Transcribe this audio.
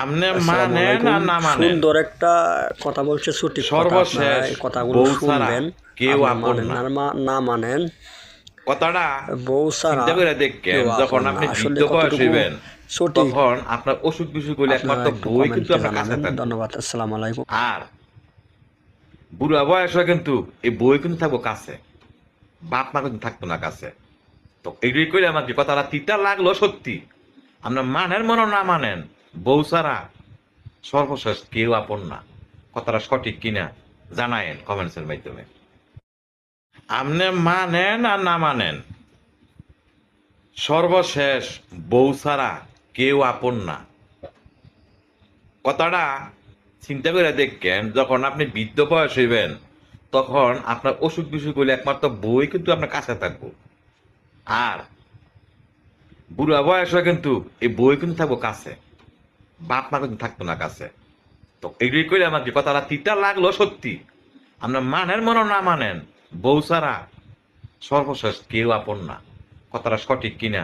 আপনি আসসালামু মানেন আলাইকুম। আর না মানেন, সুন্দর একটা কথা বলছে, সঠিক কথা। সর্বশেষ আপনারা এই কথাগুলো বউ ছাড়া শুনবেন। কেউ আপনি আপন মানেন না। আর না মানেন, কথাটা বউ ছাড়া চিন্তা করে দেখেন, কেউ যখন আপন না। আপনি আসলে বৃদ্ধ বয়স কতটুকু হইবেন, সঠিক তখন আপনার অসুখ বিসুখ হইলে আপনারা একমাত্র একটু বই কিন্তু কমেন্টে আপনার কাছে জানাবেন। থাকবো। ধন্যবাদ। আসসালামু আলাইকুম। আর বুড়া বয়স হয় কিন্তু এই বই কিন্তু থাকবো কাছে, বাপ মা কিন্তু থাকতো না কাছে। তো এগুলি করে আমাকে কথাটা তিতা লাগলো সত্যি। আপনার মানেন মনে না মানেন, বউ ছাড়া সর্বশেষ কেউ আপন না। কথাটা সঠিক কিনা জানায়েন কমেন্টসের মাধ্যমে। আপনি মানেন আর না মানেন, সর্বশেষ বউ ছাড়া কেউ আপন না। কথাটা চিন্তা করে দেখেন, যখন আপনি বৃদ্ধ বয়স হইবেন, তখন আপনার অসুখ বিসুখ হইলে একমাত্র বই কিন্তু আপনার কাছে থাকবো। আর বুড়া বয়স হয় কিন্তু এই বই কিন্তু থাকবো কাছে, বাপ মা কিন্তু থাকতো না কাছে। তো এগুলি করে আমাকে কথাটা তিতা লাগলো সত্যি। আপনার মানেন মনে না মানেন, বউ ছাড়া সর্বশেষ কেউ আপন না। কথাটা সঠিক কিনা